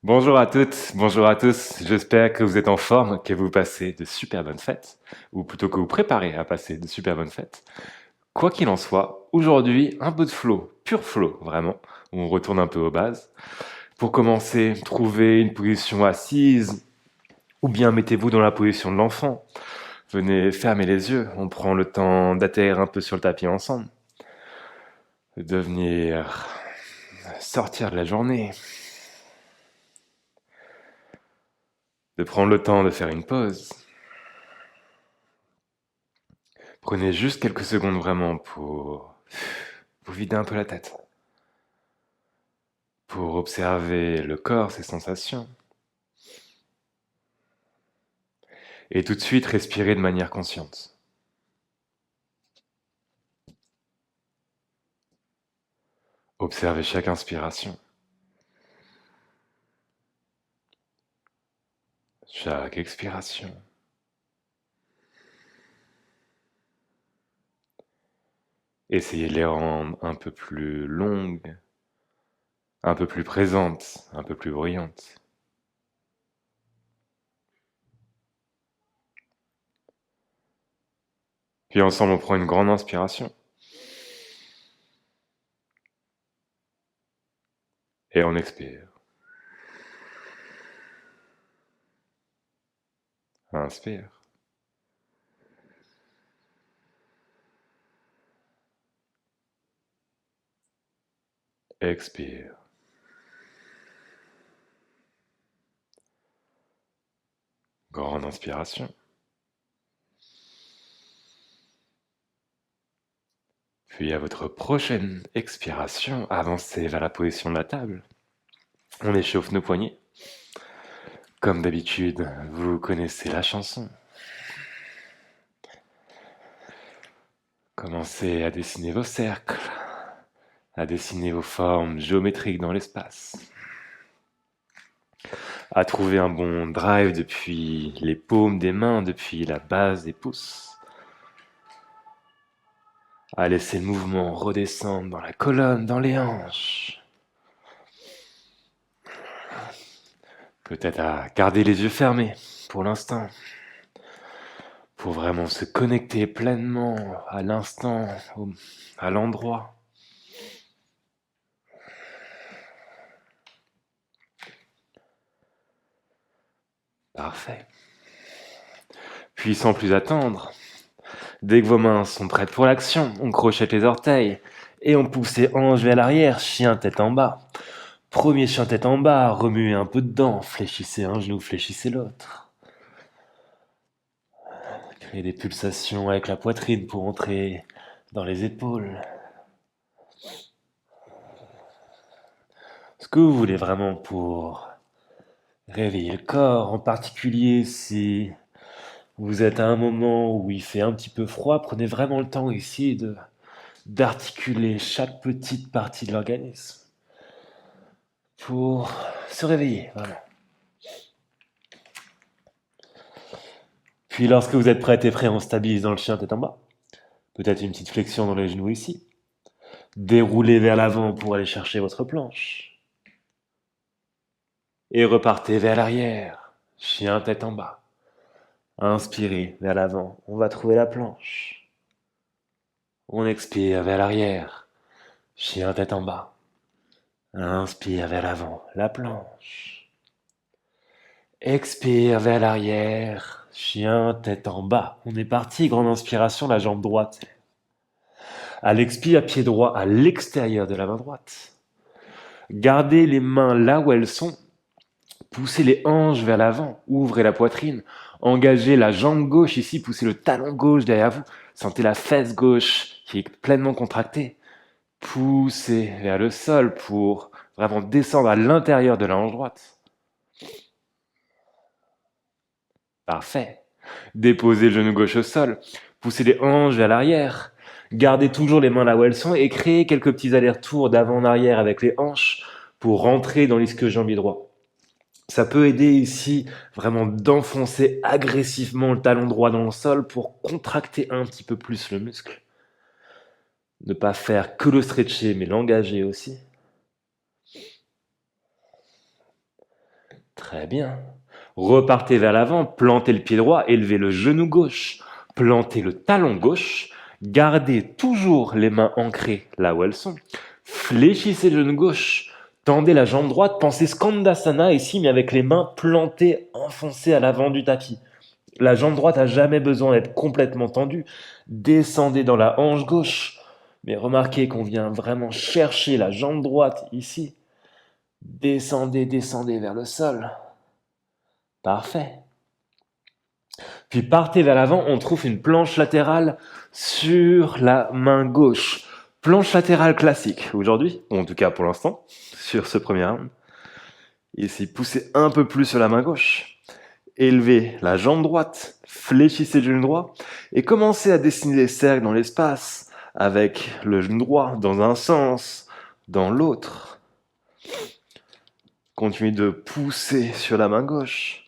Bonjour à toutes, bonjour à tous. J'espère que vous êtes en forme, que vous passez de super bonnes fêtes, ou plutôt que vous préparez à passer de super bonnes fêtes. Quoi qu'il en soit, aujourd'hui, un peu de flow, pur flow, vraiment. On retourne un peu aux bases. Pour commencer, trouvez une position assise, ou bien mettez-vous dans la position de l'enfant. Venez fermer les yeux, on prend le temps d'atterrir un peu sur le tapis ensemble. De venir sortir de la journée, de prendre le temps de faire une pause. Prenez juste quelques secondes vraiment pour vous vider un peu la tête, pour observer le corps, ses sensations, et tout de suite respirer de manière consciente. Observez chaque inspiration, chaque expiration. Essayez de les rendre un peu plus longues, un peu plus présentes, un peu plus bruyantes. Puis ensemble, on prend une grande inspiration et on expire. Inspire, expire. Grande inspiration. Puis à votre prochaine expiration, avancez vers la position de la table. On échauffe nos poignets. Comme d'habitude, vous connaissez la chanson. Commencez à dessiner vos cercles, à dessiner vos formes géométriques dans l'espace, à trouver un bon drive depuis les paumes des mains, depuis la base des pouces, à laisser le mouvement redescendre dans la colonne, dans les hanches. Peut-être à garder les yeux fermés pour l'instant, pour vraiment se connecter pleinement à l'instant, à l'endroit. Parfait. Puis sans plus attendre, dès que vos mains sont prêtes pour l'action, on crochette les orteils et on pousse les hanches vers l'arrière, chien tête en bas. Premier chien tête en bas, remuez un peu dedans, fléchissez un genou, fléchissez l'autre. Créez des pulsations avec la poitrine pour entrer dans les épaules. Ce que vous voulez vraiment pour réveiller le corps, en particulier si vous êtes à un moment où il fait un petit peu froid, prenez vraiment le temps ici d'articuler chaque petite partie de l'organisme pour se réveiller. Voilà. Puis lorsque vous êtes prêt et prêt, on stabilise dans le chien tête en bas. Peut-être une petite flexion dans les genoux ici. Déroulez vers l'avant pour aller chercher votre planche. Et repartez vers l'arrière, chien tête en bas. Inspirez vers l'avant, on va trouver la planche. On expire vers l'arrière, chien tête en bas. Inspire vers l'avant, la planche. Expire vers l'arrière, chien tête en bas. On est parti, grande inspiration, la jambe droite. À l'expire, pied droit à l'extérieur de la main droite. Gardez les mains là où elles sont. Poussez les hanches vers l'avant. Ouvrez la poitrine. Engagez la jambe gauche ici. Poussez le talon gauche derrière vous. Sentez la fesse gauche qui est pleinement contractée. Poussez vers le sol pour vraiment descendre à l'intérieur de la hanche droite. Parfait. Déposez le genou gauche au sol. Poussez les hanches vers l'arrière. Gardez toujours les mains là où elles sont et créez quelques petits allers-retours d'avant en arrière avec les hanches pour rentrer dans l'ischio-jambier droit. Ça peut aider ici vraiment d'enfoncer agressivement le talon droit dans le sol pour contracter un petit peu plus le muscle. Ne pas faire que le stretcher mais l'engager aussi. Très bien. Repartez vers l'avant, plantez le pied droit, élevez le genou gauche, plantez le talon gauche, gardez toujours les mains ancrées là où elles sont, fléchissez le genou gauche, tendez la jambe droite, pensez Skandasana ici, mais avec les mains plantées, enfoncées à l'avant du tapis. La jambe droite n'a jamais besoin d'être complètement tendue. Descendez dans la hanche gauche, mais remarquez qu'on vient vraiment chercher la jambe droite ici. Descendez, descendez vers le sol. Parfait. Puis partez vers l'avant, on trouve une planche latérale sur la main gauche. Planche latérale classique aujourd'hui, ou en tout cas pour l'instant, sur ce premier round. Ici, poussez un peu plus sur la main gauche. Élevez la jambe droite, fléchissez le genou droit et commencez à dessiner des cercles dans l'espace avec le genou droit dans un sens, dans l'autre. Continuez de pousser sur la main gauche.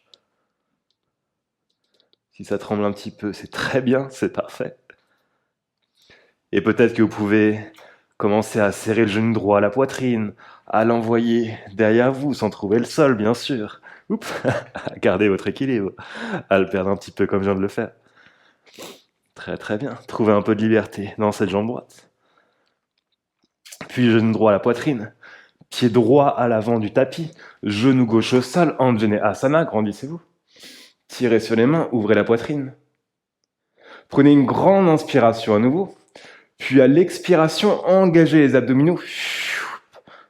Si ça tremble un petit peu, c'est très bien, c'est parfait. Et peut-être que vous pouvez commencer à serrer le genou droit à la poitrine, à l'envoyer derrière vous sans trouver le sol, bien sûr. Oups, gardez votre équilibre, à le perdre un petit peu comme je viens de le faire. Très très bien, trouvez un peu de liberté dans cette jambe droite. Puis genou droit à la poitrine, pied droit à l'avant du tapis, genou gauche au sol, Anjaneyasana, grandissez-vous. Tirez sur les mains, ouvrez la poitrine. Prenez une grande inspiration à nouveau. Puis à l'expiration, engagez les abdominaux.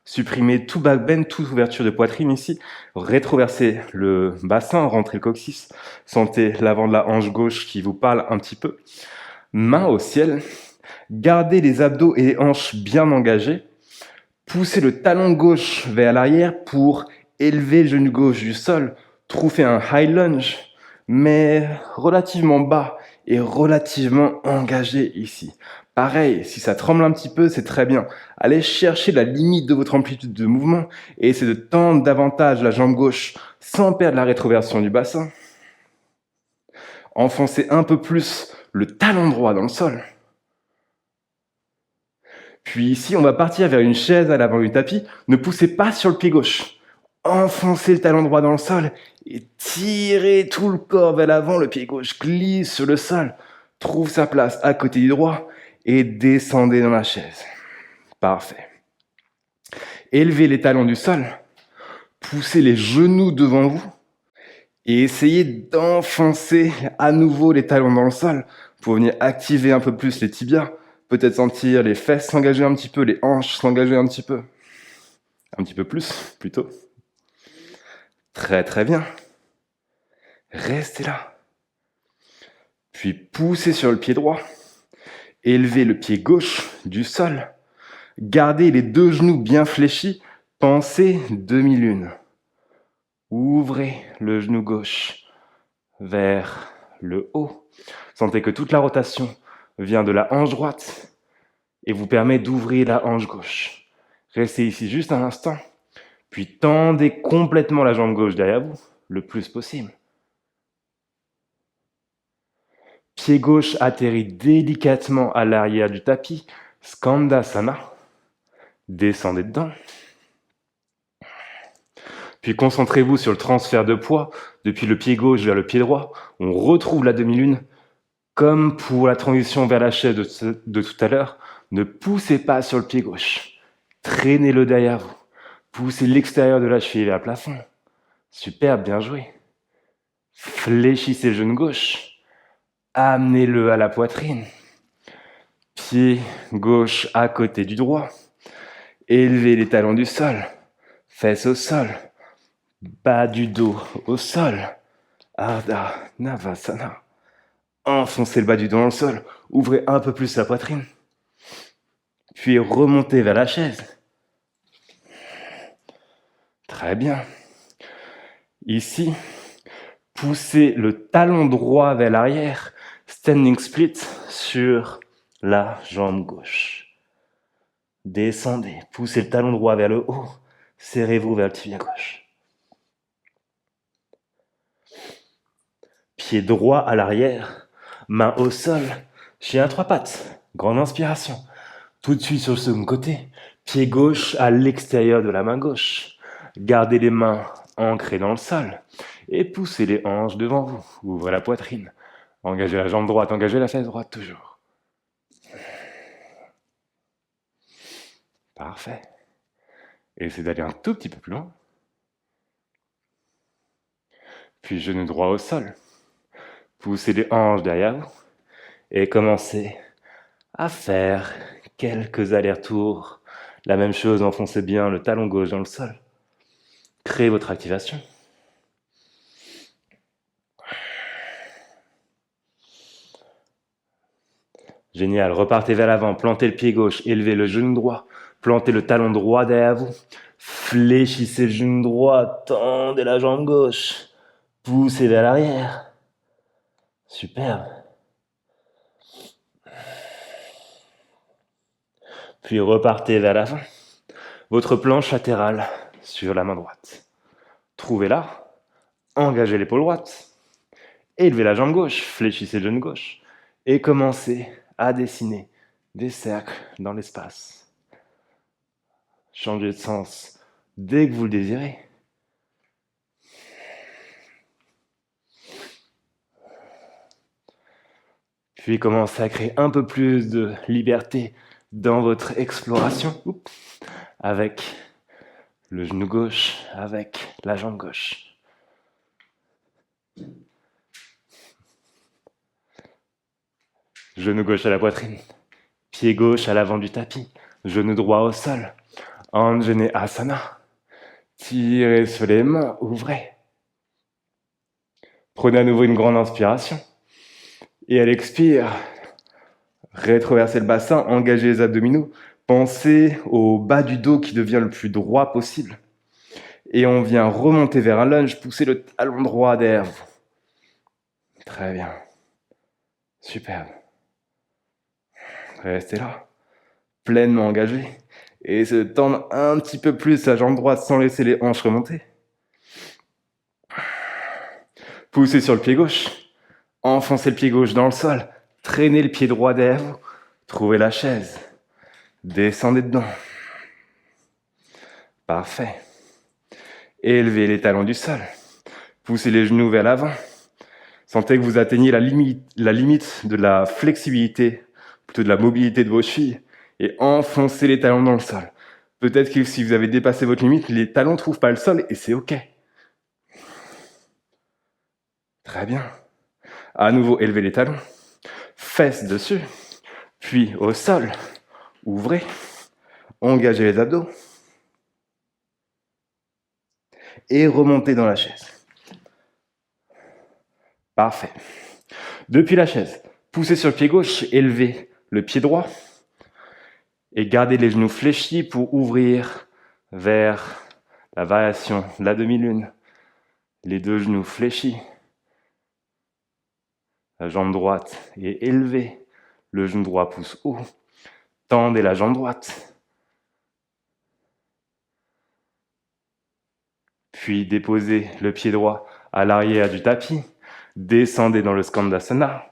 Supprimez tout back bend, toute ouverture de poitrine ici. Rétroversez le bassin, rentrez le coccyx. Sentez l'avant de la hanche gauche qui vous parle un petit peu. Main au ciel. Gardez les abdos et les hanches bien engagés. Poussez le talon gauche vers l'arrière pour élever le genou gauche du sol. Trouvez un high lunge, mais relativement bas et relativement engagé ici. Pareil, si ça tremble un petit peu, c'est très bien. Allez chercher la limite de votre amplitude de mouvement et essayez de tendre davantage la jambe gauche sans perdre la rétroversion du bassin. Enfoncez un peu plus le talon droit dans le sol. Puis ici, on va partir vers une chaise à l'avant du tapis. Ne poussez pas sur le pied gauche. Enfoncez le talon droit dans le sol et tirez tout le corps vers l'avant. Le pied gauche glisse sur le sol, trouve sa place à côté du droit et descendez dans la chaise. Parfait. Élevez les talons du sol, poussez les genoux devant vous et essayez d'enfoncer à nouveau les talons dans le sol pour venir activer un peu plus les tibias. Peut-être sentir les fesses s'engager un petit peu, les hanches s'engager un petit peu. Un petit peu plus, plutôt. Très très bien. Restez là. Puis poussez sur le pied droit. Élevez le pied gauche du sol. Gardez les deux genoux bien fléchis. Pensez demi-lune. Ouvrez le genou gauche vers le haut. Sentez que toute la rotation vient de la hanche droite et vous permet d'ouvrir la hanche gauche. Restez ici juste un instant. Puis tendez complètement la jambe gauche derrière vous, le plus possible. Pied gauche atterrit délicatement à l'arrière du tapis, Skandasana. Descendez dedans. Puis concentrez-vous sur le transfert de poids depuis le pied gauche vers le pied droit. On retrouve la demi-lune. Comme pour la transition vers la chaise de tout à l'heure, ne poussez pas sur le pied gauche. Traînez-le derrière vous. Poussez l'extérieur de la cheville vers le plafond. Super, bien joué. Fléchissez le genou gauche. Amenez-le à la poitrine. Pied gauche à côté du droit. Élevez les talons du sol. Fesses au sol. Bas du dos au sol. Ardha Navasana. Enfoncez le bas du dos dans le sol. Ouvrez un peu plus la poitrine. Puis remontez vers la chaise. Très bien. Ici, poussez le talon droit vers l'arrière. Standing split sur la jambe gauche. Descendez. Poussez le talon droit vers le haut. Serrez-vous vers le tibia gauche. Pied droit à l'arrière. Main au sol. Chien à trois pattes. Grande inspiration. Tout de suite sur le second côté. Pied gauche à l'extérieur de la main gauche. Gardez les mains ancrés dans le sol. Et poussez les hanches devant vous. Ouvrez la poitrine. Engagez la jambe droite, engagez la fesse droite toujours. Parfait. Essayez d'aller un tout petit peu plus loin. Puis genou droit au sol. Poussez les hanches derrière vous. Et commencez à faire quelques allers-retours. La même chose, enfoncez bien le talon gauche dans le sol. Créez votre activation. Génial, repartez vers l'avant, plantez le pied gauche, élevez le genou droit, plantez le talon droit derrière vous, fléchissez le genou droit, tendez la jambe gauche, poussez vers l'arrière. Superbe. Puis repartez vers l'avant, votre planche latérale sur la main droite. Trouvez-la, engagez l'épaule droite, élevez la jambe gauche, fléchissez le genou gauche et commencez à dessiner des cercles dans l'espace. Changez de sens dès que vous le désirez. Puis commencez à créer un peu plus de liberté dans votre exploration. Avec le genou gauche, avec la jambe gauche. Genou gauche à la poitrine, pied gauche à l'avant du tapis, genou droit au sol, Anjaneyasana. Tirez sur les mains, ouvrez. Prenez à nouveau une grande inspiration. Et à l'expire, rétroversez le bassin, engagez les abdominaux. Pensez au bas du dos qui devient le plus droit possible. Et on vient remonter vers un lunge, poussez le talon droit derrière vous. Très bien. Superbe. Restez là, pleinement engagé. Et se tendre un petit peu plus la jambe droite sans laisser les hanches remonter. Poussez sur le pied gauche. Enfoncez le pied gauche dans le sol. Traînez le pied droit derrière vous. Trouvez la chaise. Descendez dedans. Parfait. Élevez les talons du sol. Poussez les genoux vers l'avant. Sentez que vous atteignez la limite de la flexibilité, plutôt de la mobilité de vos chevilles. Et enfoncez les talons dans le sol. Peut-être que si vous avez dépassé votre limite, les talons ne trouvent pas le sol et c'est OK. Très bien. À nouveau, élevez les talons. Fesses dessus. Puis au sol. Ouvrez. Engagez les abdos. Et remontez dans la chaise. Parfait. Depuis la chaise, poussez sur le pied gauche, élevez le pied droit. Et gardez les genoux fléchis pour ouvrir vers la variation de la demi-lune. Les deux genoux fléchis. La jambe droite est élevée. Le genou droit pousse haut. Tendez la jambe droite. Puis déposez le pied droit à l'arrière du tapis. Descendez dans le Skandasana.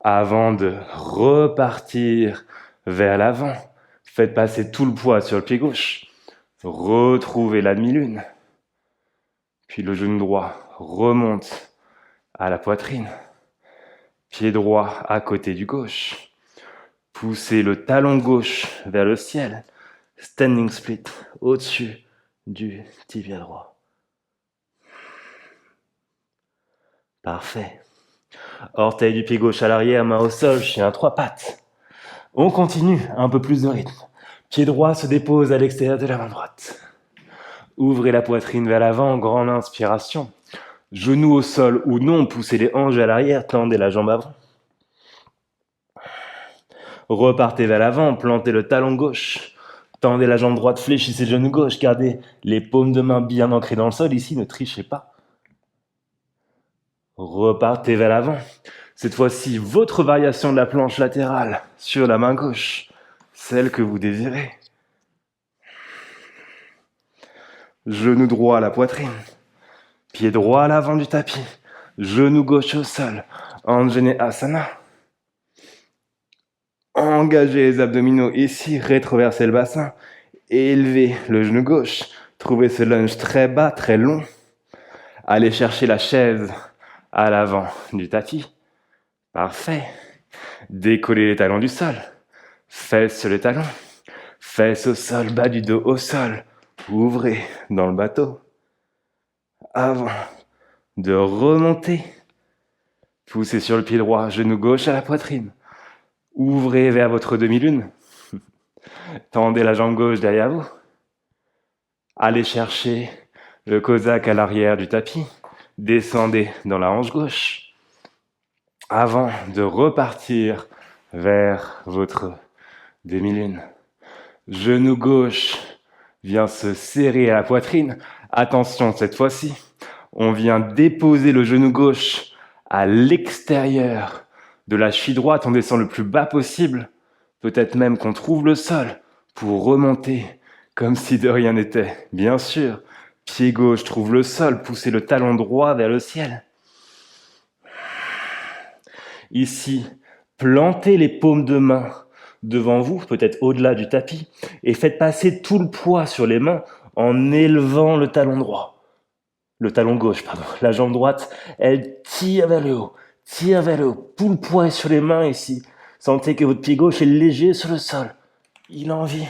Avant de repartir vers l'avant, faites passer tout le poids sur le pied gauche. Retrouvez la demi-lune. Puis le genou droit remonte à la poitrine. Pied droit à côté du gauche. Poussez le talon gauche vers le ciel. Standing split au-dessus du tibia droit. Parfait. Orteil du pied gauche à l'arrière, main au sol, chien à trois pattes. On continue, un peu plus de rythme. Pied droit se dépose à l'extérieur de la main droite. Ouvrez la poitrine vers l'avant, grande inspiration. Genoux au sol ou non, poussez les hanches à l'arrière, tendez la jambe avant. Repartez vers l'avant, plantez le talon gauche. Tendez la jambe droite, fléchissez le genou gauche, gardez les paumes de main bien ancrées dans le sol. Ici, ne trichez pas. Repartez vers l'avant. Cette fois-ci, votre variation de la planche latérale sur la main gauche, celle que vous désirez. Genou droit à la poitrine. Pied droit à l'avant du tapis. Genou gauche au sol. Anjaneyasana. Engagez les abdominaux ici, rétroversez le bassin. Élevez le genou gauche. Trouvez ce lunge très bas, très long. Allez chercher la chaise à l'avant du tapis. Parfait. Décollez les talons du sol. Fesses sur les talons. Fesses au sol, bas du dos au sol. Ouvrez dans le bateau. Avant de remonter. Poussez sur le pied droit, genou gauche à la poitrine. Ouvrez vers votre demi-lune. Tendez la jambe gauche derrière vous. Allez chercher le cosaque à l'arrière du tapis. Descendez dans la hanche gauche. Avant de repartir vers votre demi-lune. Genou gauche vient se serrer à la poitrine. Attention, cette fois-ci, on vient déposer le genou gauche à l'extérieur de la cheville droite. On descend le plus bas possible. Peut-être même qu'on trouve le sol pour remonter comme si de rien n'était. Bien sûr, pied gauche trouve le sol, poussez le talon droit vers le ciel. Ici, plantez les paumes de main devant vous, peut-être au-delà du tapis, et faites passer tout le poids sur les mains en élevant le talon droit. Le talon gauche, pardon. La jambe droite, elle tire vers le haut, tire vers le haut. Tout le poids est sur les mains ici. Sentez que votre pied gauche est léger sur le sol. Il a envie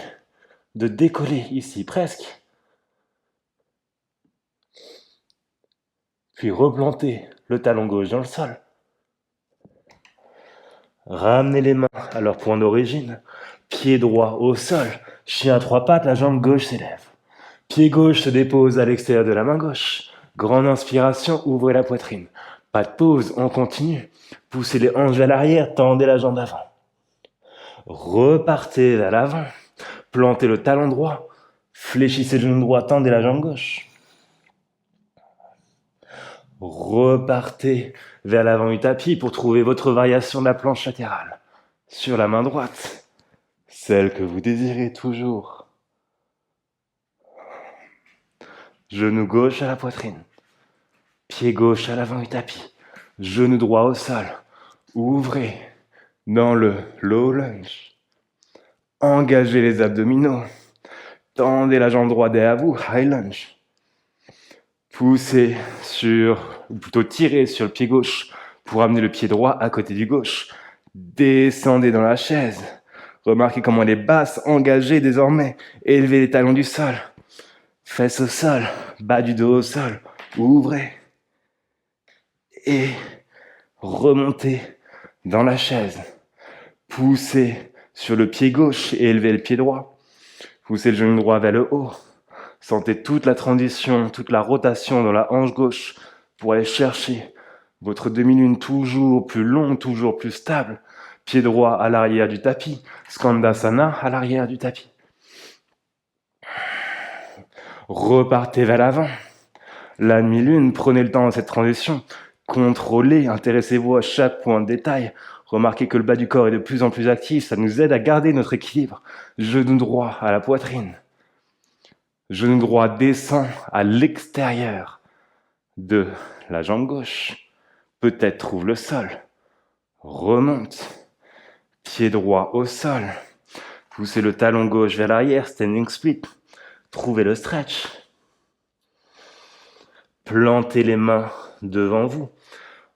de décoller ici, presque. Puis replantez le talon gauche dans le sol. Ramenez les mains à leur point d'origine. Pied droit au sol. Chien à trois pattes, la jambe gauche s'élève. Pied gauche se dépose à l'extérieur de la main gauche. Grande inspiration, ouvrez la poitrine. Pas de pause, on continue. Poussez les hanches vers l'arrière, tendez la jambe avant. Repartez vers l'avant. Plantez le talon droit. Fléchissez le genou droit, tendez la jambe gauche. Repartez vers l'avant du tapis pour trouver votre variation de la planche latérale. Sur la main droite, celle que vous désirez toujours. Genou gauche à la poitrine. Pied gauche à l'avant du tapis. Genou droit au sol. Ouvrez dans le low lunge. Engagez les abdominaux. Tendez la jambe droite derrière vous. High lunge. Poussez ou plutôt tirez sur le pied gauche pour amener le pied droit à côté du gauche. Descendez dans la chaise. Remarquez comment elle est basse, engagée désormais. Élevez les talons du sol. Fesses au sol, bas du dos au sol. Ouvrez. Et remontez dans la chaise. Poussez sur le pied gauche et élevez le pied droit. Poussez le genou droit vers le haut. Sentez toute la transition, toute la rotation dans la hanche gauche pour aller chercher votre demi-lune toujours plus longue, toujours plus stable. Pied droit à l'arrière du tapis. Skandasana à l'arrière du tapis. Repartez vers l'avant. La demi-lune, prenez le temps dans cette transition. Contrôlez, intéressez-vous à chaque point de détail. Remarquez que le bas du corps est de plus en plus actif. Ça nous aide à garder notre équilibre. Genou droit à la poitrine. Genou droit descend à l'extérieur de la jambe gauche. Peut-être trouve le sol. Remonte. Pied droit au sol. Poussez le talon gauche vers l'arrière, standing split. Trouvez le stretch. Plantez les mains devant vous.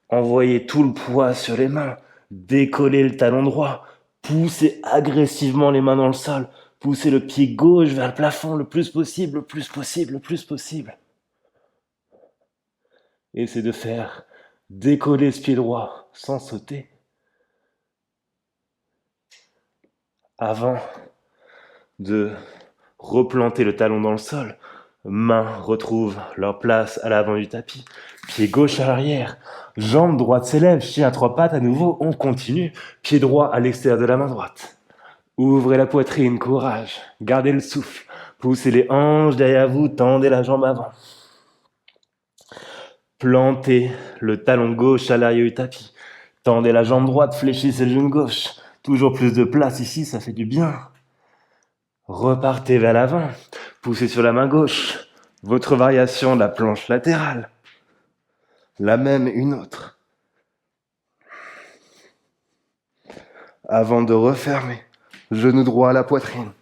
Envoyez tout le poids sur les mains. Décollez le talon droit. Poussez agressivement les mains dans le sol. Poussez le pied gauche vers le plafond le plus possible, le plus possible, le plus possible. Essayez de faire décoller ce pied droit sans sauter. Avant de replanter le talon dans le sol, mains retrouvent leur place à l'avant du tapis. Pied gauche à l'arrière. Jambe droite s'élève. Chien à trois pattes à nouveau. On continue. Pied droit à l'extérieur de la main droite. Ouvrez la poitrine, courage. Gardez le souffle. Poussez les hanches derrière vous. Tendez la jambe avant. Plantez le talon gauche à l'arrière du tapis. Tendez la jambe droite. Fléchissez le genou gauche. Toujours plus de place ici, ça fait du bien. Repartez vers l'avant. Poussez sur la main gauche. Votre variation de la planche latérale. La même, une autre. Avant de refermer, genou droit à la poitrine.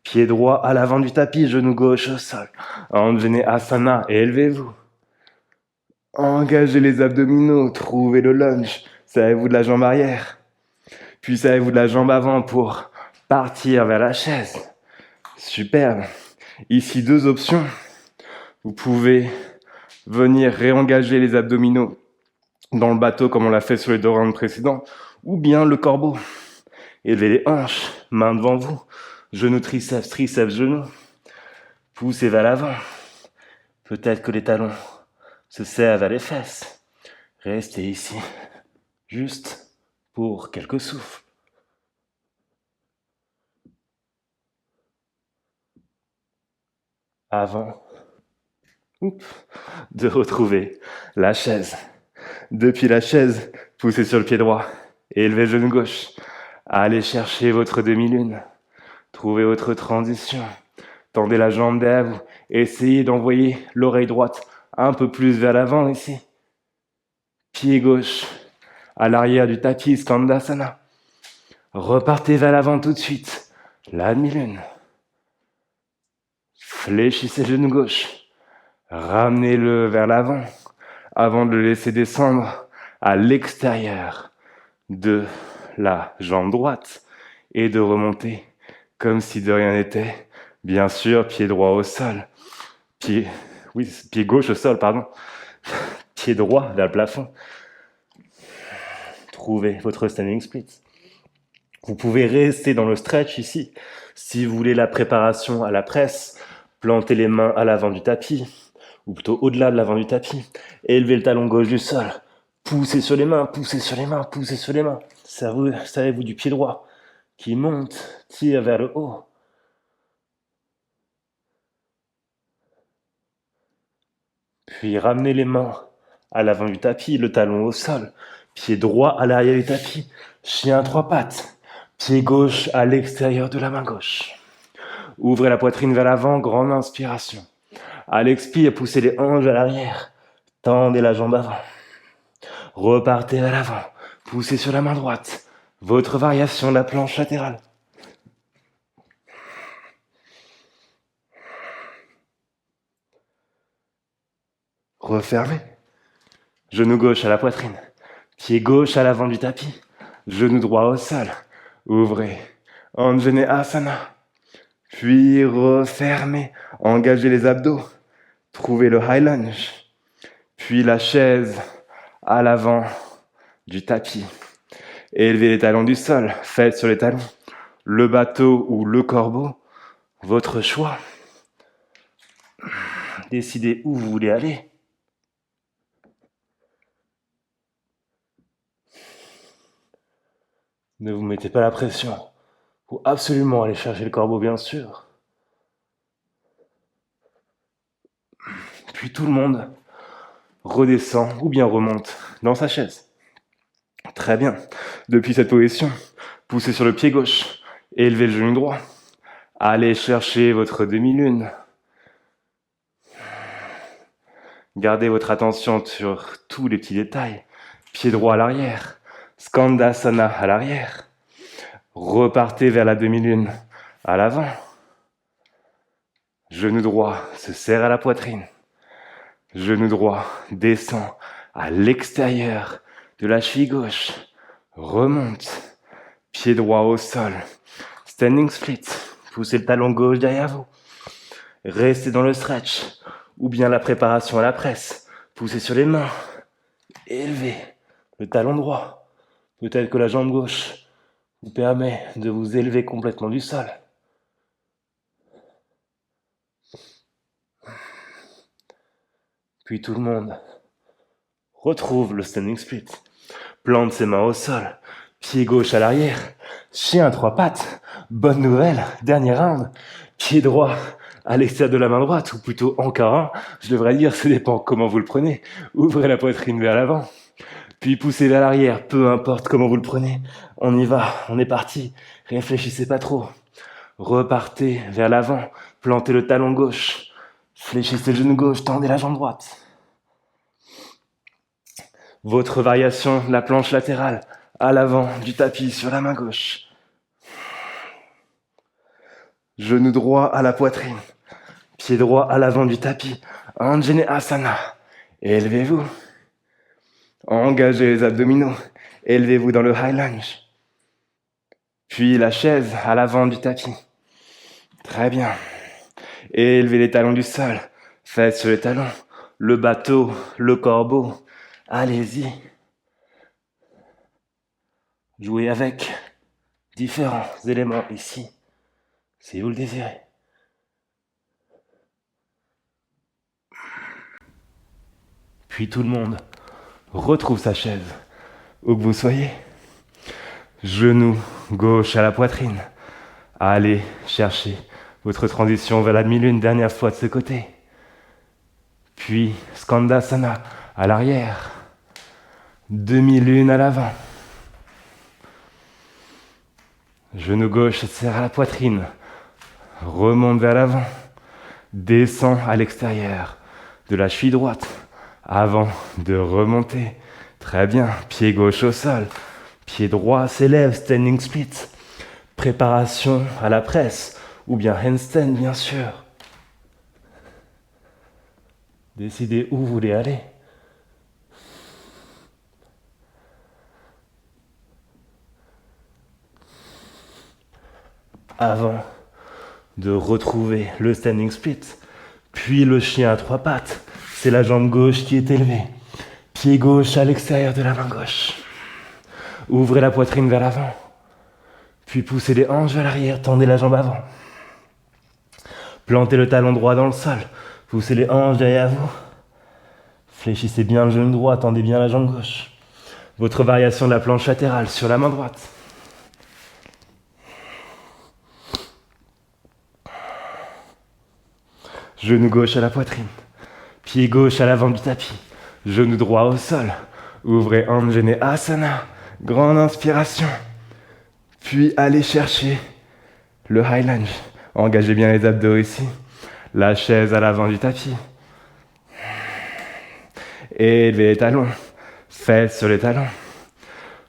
Pied droit à l'avant du tapis, genou gauche au sol. Anjaneyasana et élevez-vous. Engagez les abdominaux, trouvez le lunge. Servez-vous de la jambe arrière. Puis servez-vous de la jambe avant pour partir vers la chaise. Superbe. Ici, 2 options. Vous pouvez venir réengager les abdominaux dans le bateau comme on l'a fait sur les 2 rounds précédents, ou bien le corbeau. Élevez les hanches, mains devant vous, genoux triceps, triceps, genoux. Poussez vers l'avant. Peut-être que les talons se serrent vers les fesses. Restez ici, juste pour quelques souffles. Avant de retrouver la chaise. Depuis la chaise, poussez sur le pied droit et élevez le genou gauche. Allez chercher votre demi-lune. Trouvez votre transition. Tendez la jambe derrière vous. Essayez d'envoyer l'oreille droite un peu plus vers l'avant ici. Pied gauche à l'arrière du tapis, Skandasana. Repartez vers l'avant tout de suite. La demi-lune. Fléchissez le genou gauche. Ramenez-le vers l'avant avant de le laisser descendre à l'extérieur de la jambe droite et de remonter comme si de rien n'était. Bien sûr, pied droit au sol. Pied gauche au sol, pardon. Pied droit vers le plafond. Trouvez votre standing split. Vous pouvez rester dans le stretch ici. Si vous voulez la préparation à la presse, plantez les mains à l'avant du tapis, ou plutôt au-delà de l'avant du tapis. Élevez le talon gauche du sol. Poussez sur les mains, poussez sur les mains, poussez sur les mains. Servez-vous du pied droit qui monte, tire vers le haut. Puis ramenez les mains à l'avant du tapis, le talon au sol. Pied droit à l'arrière du tapis. Chien à 3 pattes. Pied gauche à l'extérieur de la main gauche. Ouvrez la poitrine vers l'avant, grande inspiration. À l'expire, poussez les hanches vers l'arrière. Tendez la jambe avant. Repartez vers l'avant. Poussez sur la main droite. Votre variation de la planche latérale. Refermez. Genou gauche à la poitrine. Pied gauche à l'avant du tapis. Genou droit au sol. Ouvrez. Anjaneyasana. Puis refermez. Engagez les abdos. Trouvez le high lunge. Puis la chaise à l'avant du tapis. Élevez les talons du sol. Faites sur les talons. Le bateau ou le corbeau. Votre choix. Décidez où vous voulez aller. Ne vous mettez pas la pression. Faut absolument aller chercher le corbeau, bien sûr. Puis tout le monde redescend ou bien remonte dans sa chaise. Très bien. Depuis cette position, poussez sur le pied gauche et élevez le genou droit. Allez chercher votre demi-lune. Gardez votre attention sur tous les petits détails. Pied droit à l'arrière. Skandasana à l'arrière. Repartez vers la demi-lune à l'avant. Genou droit se serre à la poitrine. Genou droit descend à l'extérieur de la cheville gauche. Remonte. Pied droit au sol. Standing split. Poussez le talon gauche derrière vous. Restez dans le stretch. Ou bien la préparation à la presse. Poussez sur les mains. Élevez le talon droit. Peut-être que la jambe gauche vous permet de vous élever complètement du sol. Puis tout le monde retrouve le standing split. Plante ses mains au sol. Pied gauche à l'arrière. Chien à 3 pattes. Bonne nouvelle. Dernier round. Pied droit à l'extérieur de la main droite, ou plutôt encore un. Je devrais dire, ça dépend comment vous le prenez. Ouvrez la poitrine vers l'avant. Puis poussez vers l'arrière, peu importe comment vous le prenez. On y va, on est parti. Réfléchissez pas trop. Repartez vers l'avant. Plantez le talon gauche. Fléchissez le genou gauche, tendez la jambe droite. Votre variation, la planche latérale, à l'avant du tapis sur la main gauche. Genou droit à la poitrine. Pied droit à l'avant du tapis. Anjaneyasana. Élevez-vous. Engagez les abdominaux. Élevez-vous dans le high lunge. Puis la chaise à l'avant du tapis. Très bien. Élevez les talons du sol. Faites sur les talons. Le bateau, le corbeau. Allez-y. Jouez avec différents éléments ici, si vous le désirez. Puis tout le monde retrouve sa chaise, où que vous soyez. Genou gauche à la poitrine. Allez chercher votre transition vers la demi-lune, dernière fois de ce côté. Puis Skandasana à l'arrière. Demi-lune à l'avant. Genou gauche serre à la poitrine. Remonte vers l'avant. Descend à l'extérieur de la cheville droite avant de remonter. Très bien. Pied gauche au sol. Pied droit s'élève, standing split. Préparation à la presse ou bien handstand bien sûr. Décidez où vous voulez aller. Avant de retrouver le standing split, puis le chien à trois pattes, c'est la jambe gauche qui est élevée. Pied gauche à l'extérieur de la main gauche. Ouvrez la poitrine vers l'avant. Puis poussez les hanches vers l'arrière, tendez la jambe avant. Plantez le talon droit dans le sol. Poussez les hanches derrière vous. Fléchissez bien le genou droit, tendez bien la jambe gauche. Votre variation de la planche latérale sur la main droite. Genou gauche à la poitrine. Pied gauche à l'avant du tapis. Genou droit au sol. Ouvrez Anjaneyasana. Grande inspiration. Puis allez chercher le high lunge. Engagez bien les abdos ici. La chaise à l'avant du tapis. Élevez les talons. Faites sur les talons.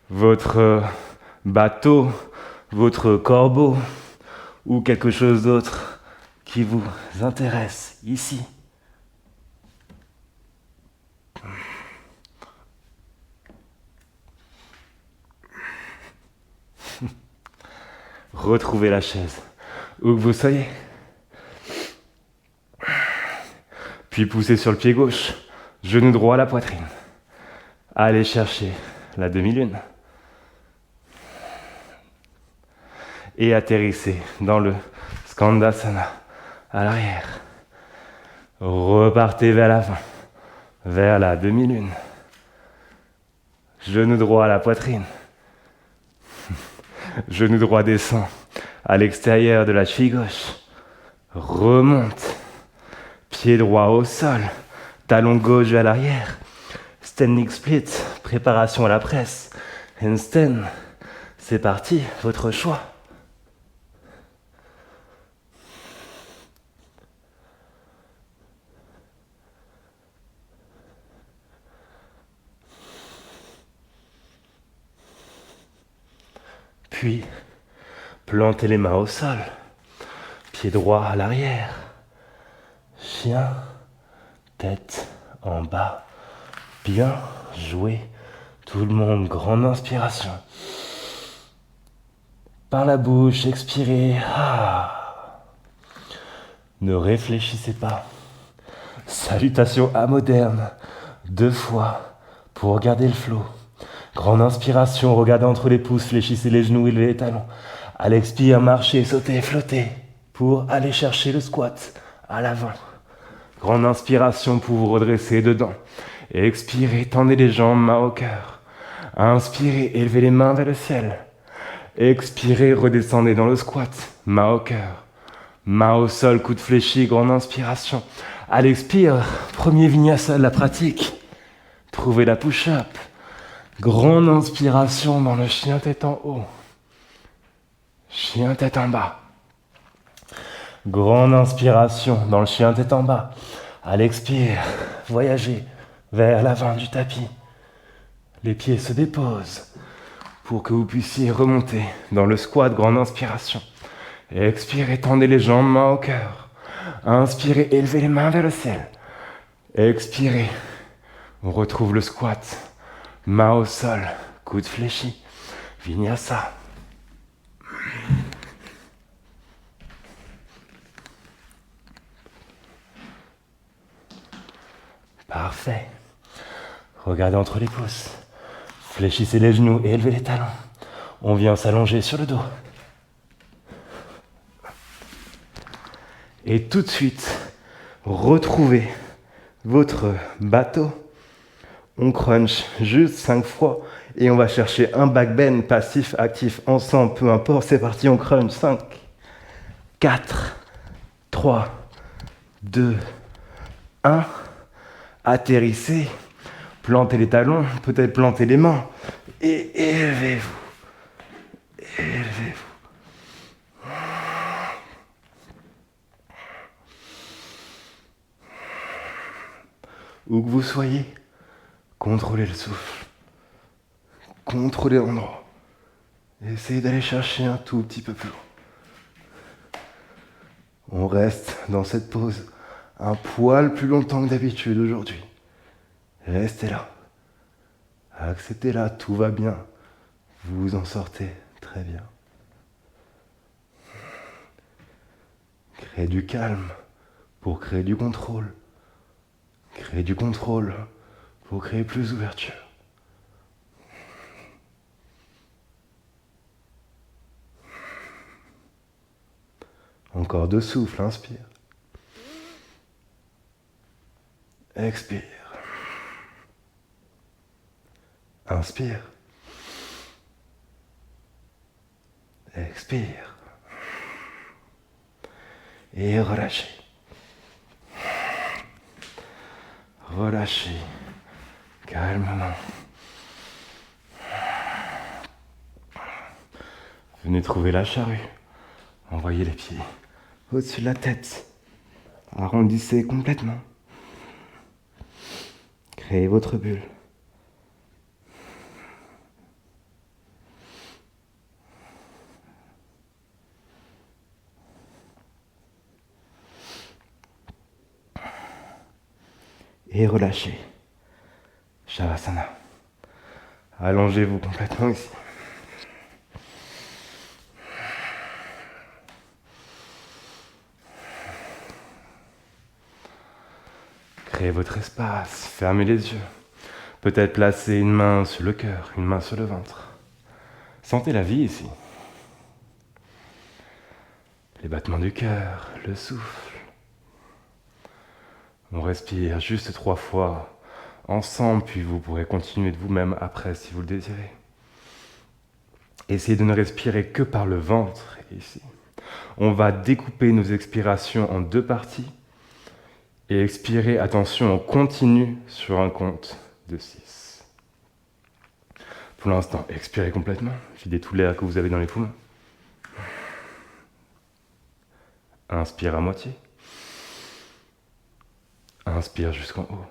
Votre bateau, votre corbeau ou quelque chose d'autre qui vous intéresse ici. Retrouvez la chaise, où que vous soyez. Puis poussez sur le pied gauche, genou droit à la poitrine. Allez chercher la demi-lune. Et atterrissez dans le Skandasana à l'arrière. Repartez vers l'avant, vers la demi-lune. Genou droit à la poitrine. Genou droit descend à l'extérieur de la cheville gauche. Remonte. Pied droit au sol. Talon gauche vers l'arrière. Standing split. Préparation à la presse. Handstand. C'est parti, votre choix. Puis, plantez les mains au sol. Pied droit à l'arrière. Chien, tête en bas. Bien joué. Tout le monde, grande inspiration. Par la bouche, expirez. Ne réfléchissez pas. Salutation à moderne. 2 fois pour garder le flow. Grande inspiration, regardez entre les pouces, fléchissez les genoux, élevez les talons. À l'expire, marchez, sautez, flottez pour aller chercher le squat à l'avant. Grande inspiration pour vous redresser dedans. Expirez, tendez les jambes, main au cœur. Inspirez, élevez les mains vers le ciel. Expirez, redescendez dans le squat, main au cœur. Main au sol, coude fléchi, grande inspiration. À l'expire, premier vinyasa de la pratique. Trouvez la push-up. Grande inspiration dans le chien tête en haut. Chien tête en bas. Grande inspiration dans le chien tête en bas. À l'expire, voyagez vers l'avant du tapis. Les pieds se déposent pour que vous puissiez remonter dans le squat. Grande inspiration. Expirez, tendez les jambes, main au cœur. Inspirez, élevez les mains vers le ciel. Expirez, on retrouve le squat. Main au sol, coude fléchi. Vinyasa. Parfait. Regardez entre les pouces. Fléchissez les genoux et élevez les talons. On vient s'allonger sur le dos. Et tout de suite, retrouvez votre bateau. On crunch juste 5 fois et on va chercher un back bend passif, actif, ensemble, peu importe. C'est parti, on crunch. 5, 4, 3, 2, 1. Atterrissez, plantez les talons, peut-être plantez les mains et élevez-vous. Élevez-vous. Où que vous soyez, contrôlez le souffle. Contrôlez l'endroit. Essayez d'aller chercher un tout petit peu plus loin. On reste dans cette pose un poil plus longtemps que d'habitude aujourd'hui. Restez là. Acceptez-la, tout va bien. Vous vous en sortez très bien. Créez du calme pour créer du contrôle. Créez du contrôle pour créer plus d'ouverture. Encore 2 souffles, inspire. Expire. Inspire. Expire. Et relâchez. Relâchez. Calmement. Venez trouver la charrue. Envoyez les pieds au-dessus de la tête. Arrondissez complètement. Créez votre bulle. Et relâchez. Shavasana. Allongez-vous complètement ici. Créez votre espace, fermez les yeux. Peut-être placer une main sur le cœur, une main sur le ventre. Sentez la vie ici. Les battements du cœur, le souffle. On respire juste 3 fois ensemble, puis vous pourrez continuer de vous-même après si vous le désirez. Essayez de ne respirer que par le ventre ici. On va découper nos expirations en 2 parties. Et expirez, attention, on continue sur un compte de 6. Pour l'instant, expirez complètement. Videz tout l'air que vous avez dans les poumons. Inspire à moitié. Inspire jusqu'en haut.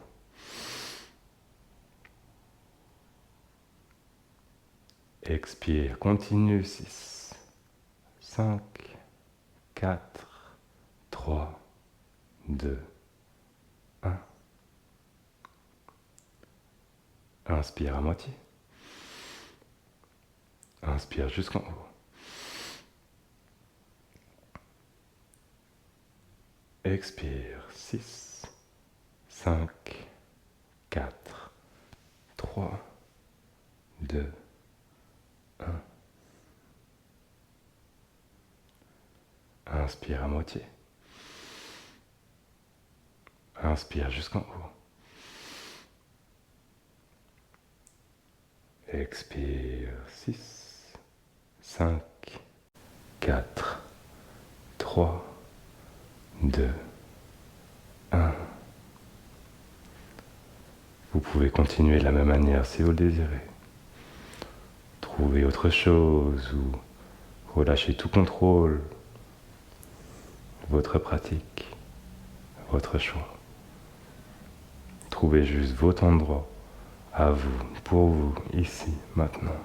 Expire, continue. 6, 5, 4, 3, 2, 1. Inspire à moitié. Inspire jusqu'en haut. Expire. 6, 5, 4, 3, 2, 1. Inspire à moitié. Inspire jusqu'en haut. Expire. 6, 5, 4, 3, 2, 1. Vous pouvez continuer de la même manière si vous le désirez. Trouvez autre chose ou relâchez tout contrôle. Votre pratique, votre choix. Trouvez juste votre endroit à vous, pour vous, ici, maintenant.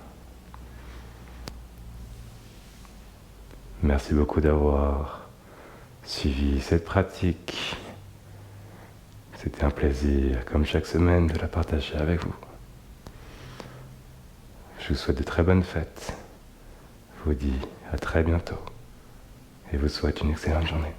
Merci beaucoup d'avoir suivi cette pratique. C'était un plaisir, comme chaque semaine, de la partager avec vous. Je vous souhaite de très bonnes fêtes. Je vous dis à très bientôt et vous souhaite une excellente journée.